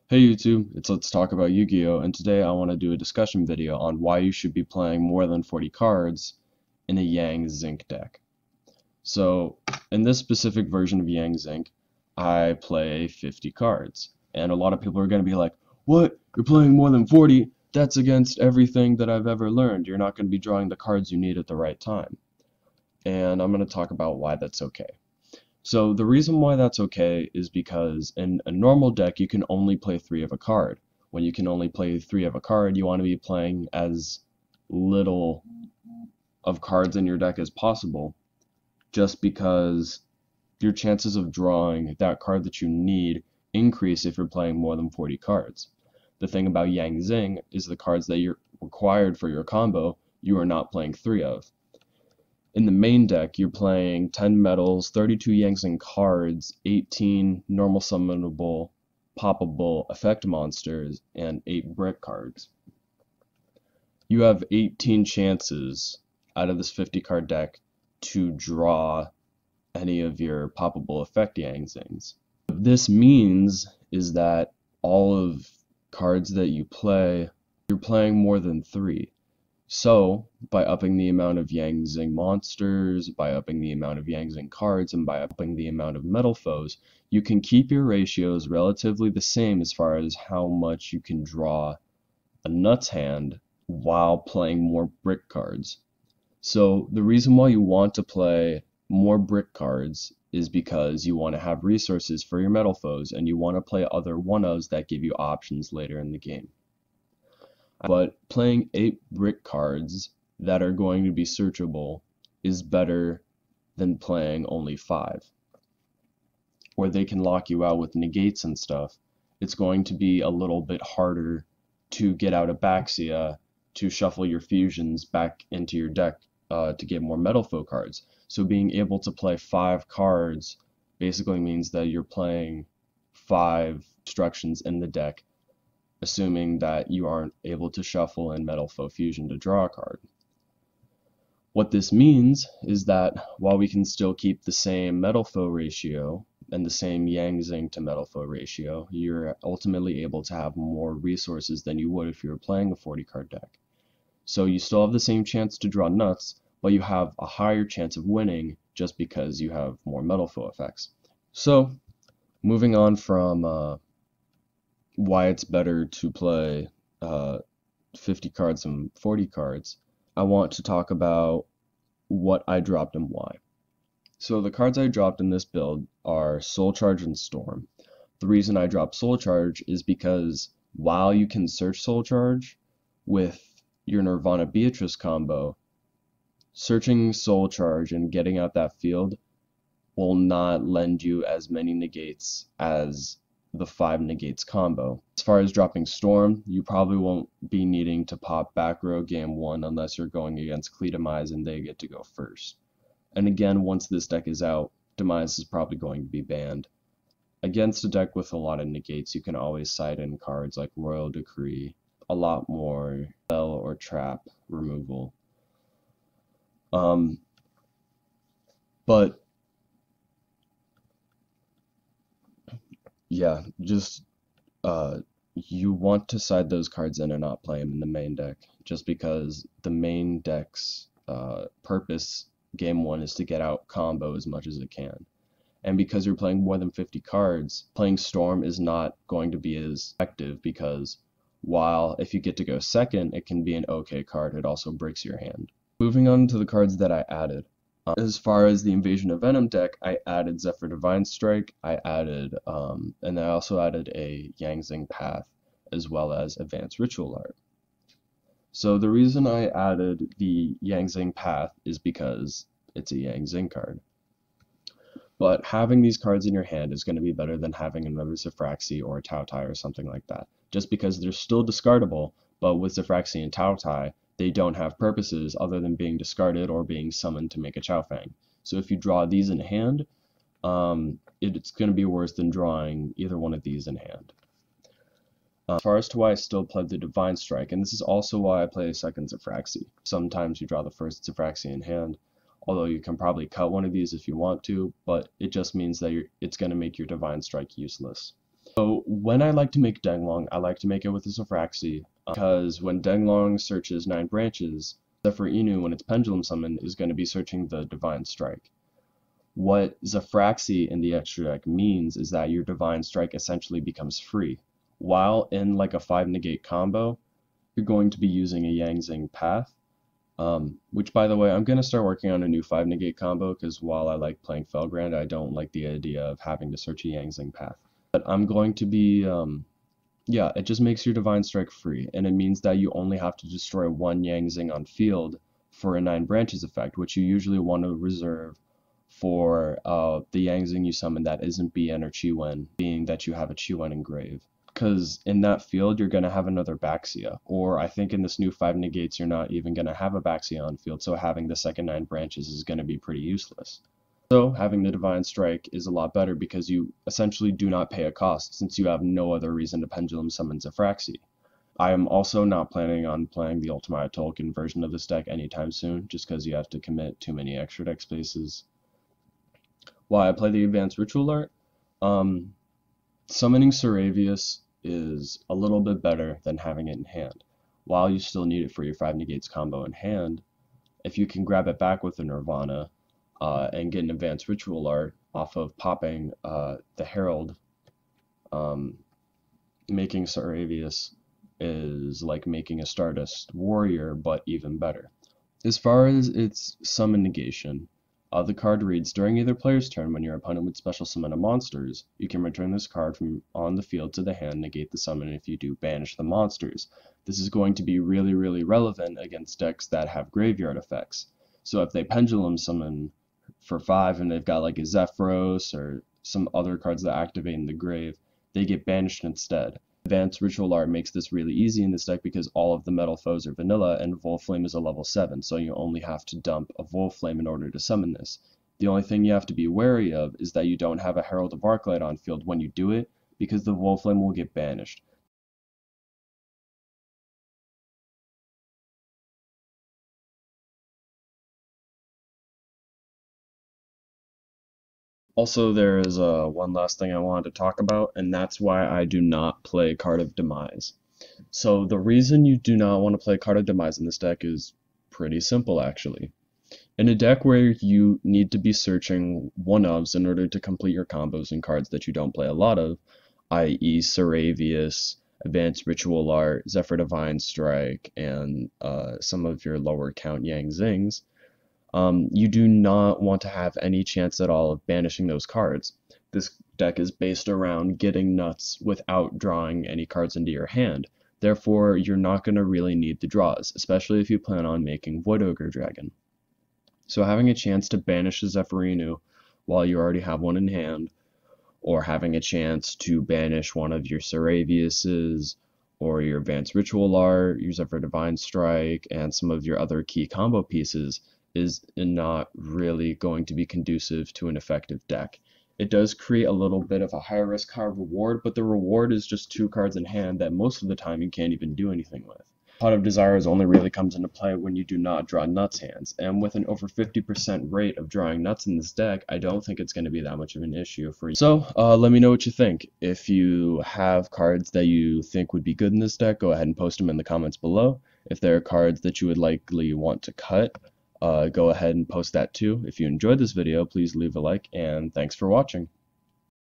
Hey YouTube, it's Let's Talk About Yu-Gi-Oh! And today I want to do a discussion video on why you should be playing more than 40 cards in a Yang Zinc deck. So, in this specific version of Yang Zinc, I play 50 cards. And a lot of people are going to be like, "What? You're playing more than 40? That's against everything that I've ever learned. You're not going to be drawing the cards you need at the right time." And I'm going to talk about why that's okay. So the reason why that's okay is because in a normal deck you can only play 3 of a card. When you can only play 3 of a card, you want to be playing as little of cards in your deck as possible, just because your chances of drawing that card that you need increase if you're playing more than 40 cards. The thing about Yang Zing is the cards that you're required for your combo, you are not playing 3 of. In the main deck, you're playing 10 metals, 32 Yang Zinc cards, 18 normal summonable, poppable effect monsters, and 8 brick cards. You have 18 chances out of this 50 card deck to draw any of your poppable effect Yang Zings. What this means is that all of cards that you play, you're playing more than 3. So, by upping the amount of Yang Zinc monsters, by upping the amount of Yang Zinc cards, and by upping the amount of metal foes, you can keep your ratios relatively the same as far as how much you can draw a nuts hand while playing more brick cards. So, the reason why you want to play more brick cards is because you want to have resources for your metal foes, and you want to play other one-ofs that give you options later in the game. But playing 8 brick cards that are going to be searchable is better than playing only 5, where they can lock you out with negates and stuff. It's going to be a little bit harder to get out of Baxia, to shuffle your fusions back into your deck to get more metal foe cards. So being able to play 5 cards basically means that you're playing 5 instructions in the deck, assuming that you aren't able to shuffle in Metal Foe Fusion to draw a card. What this means is that while we can still keep the same Metal Foe ratio and the same Yang Zinc to Metal Foe ratio, you're ultimately able to have more resources than you would if you were playing a 40 card deck. So you still have the same chance to draw nuts, but you have a higher chance of winning just because you have more Metal Foe effects. So, moving on from why it's better to play 50 cards than 40 cards, I want to talk about what I dropped and why. So the cards I dropped in this build are Soul Charge and Storm. The reason I dropped Soul Charge is because while you can search Soul Charge with your Nirvana Beatrice combo, searching Soul Charge and getting out that field will not lend you as many negates as the 5 negates combo. As far as dropping Storm, you probably won't be needing to pop back row game 1 unless you're going against Demise and they get to go first. And again, once this deck is out, Demise is probably going to be banned. Against a deck with a lot of negates, you can always side in cards like Royal Decree, a lot more spell or trap removal. But yeah, just you want to side those cards in and not play them in the main deck, just because the main deck's purpose game 1 is to get out combo as much as it can. And because you're playing more than 50 cards, playing Storm is not going to be as effective, because while if you get to go second, it can be an okay card, it also breaks your hand. Moving on to the cards that I added. As far as the Invasion of Venom deck, I added Zephyr Divine Strike, I added, and I also added a Yang Zinc Path, as well as a Vance Ritual Art. So the reason I added the Yang Zinc Path is because it's a Yang Zinc card. But having these cards in your hand is going to be better than having another Zefraxi or a Taotai or something like that, just because they're still discardable, but with Zefraxi and Taotai, they don't have purposes other than being discarded or being summoned to make a Chow Fang. So if you draw these in hand, it's going to be worse than drawing either one of these in hand. As far as to why I still play the Divine Strike, and this is also why I play a second Zefraxi. Sometimes you draw the first Zefraxi in hand, although you can probably cut one of these if you want to, but it just means that it's going to make your Divine Strike useless. So when I like to make Denglong, I like to make it with a Sophraxy, because when Denglong searches 9 branches, Zephyr Inu, when it's Pendulum Summon, is going to be searching the Divine Strike. What Zephyraxy in the extra deck means is that your Divine Strike essentially becomes free. While in like a 5 negate combo, you're going to be using a Yang Zinc path, which by the way, I'm going to start working on a new 5 negate combo, because while I like playing Felgrand, I don't like the idea of having to search a Yang Zinc path. But I'm going to be, yeah, it just makes your Divine Strike free, and it means that you only have to destroy 1 Yang Zinc on field for a 9 branches effect, which you usually want to reserve for the Yang Zinc you summon that isn't BN or Chi-Wen, being that you have a Chi-Wen engrave. Because in that field, you're going to have another Baxia, or I think in this new 5 negates, you're not even going to have a Baxia on field, so having the second 9 branches is going to be pretty useless. So having the Divine Strike is a lot better because you essentially do not pay a cost, since you have no other reason to Pendulum Summon Zephyraxy. I am also not planning on playing the Ultimate Tolkien version of this deck anytime soon, just because you have to commit too many extra deck spaces. While I play the Vance Ritual Art, summoning Saravius is a little bit better than having it in hand. While you still need it for your 5 negates combo in hand, if you can grab it back with a Nirvana, and get an Advanced Ritual Art off of popping the Herald, making Saravius is like making a Stardust Warrior, but even better. As far as its summon negation, the card reads, during either player's turn when your opponent would special summon a monsters, you can return this card from on the field to the hand, negate the summon, and if you do, banish the monsters. This is going to be really relevant against decks that have graveyard effects. So if they Pendulum Summon for 5 and they've got like a Zephyros or some other cards that activate in the grave, they get banished instead. Advanced Ritual Art makes this really easy in this deck because all of the metal foes are vanilla and Volflame is a level 7, so you only have to dump a Volflame in order to summon this. The only thing you have to be wary of is that you don't have a Herald of Arclight on field when you do it, because the Volflame will get banished. Also, there is one last thing I wanted to talk about, and that's why I do not play Card of Demise. So the reason you do not want to play Card of Demise in this deck is pretty simple, actually. In a deck where you need to be searching one-ofs in order to complete your combos and cards that you don't play a lot of, i.e. Saravius, Advanced Ritual Art, Zephyr Divine Strike, and some of your lower count Yang Zings, you do not want to have any chance at all of banishing those cards. This deck is based around getting nuts without drawing any cards into your hand. Therefore, you're not going to really need the draws, especially if you plan on making Void Ogre Dragon. So having a chance to banish a Zephyr Inu while you already have one in hand, or having a chance to banish one of your Saraviuses, or your Advanced Ritual Art, your Zephyr Divine Strike, and some of your other key combo pieces is not really going to be conducive to an effective deck. It does create a little bit of a higher risk, higher reward, but the reward is just 2 cards in hand that most of the time you can't even do anything with. Pot of Desires only really comes into play when you do not draw nuts hands, and with an over 50% rate of drawing nuts in this deck, I don't think it's going to be that much of an issue for you. So, let me know what you think. If you have cards that you think would be good in this deck, go ahead and post them in the comments below. If there are cards that you would likely want to cut, go ahead and post that too. If you enjoyed this video, please leave a like, and thanks for watching.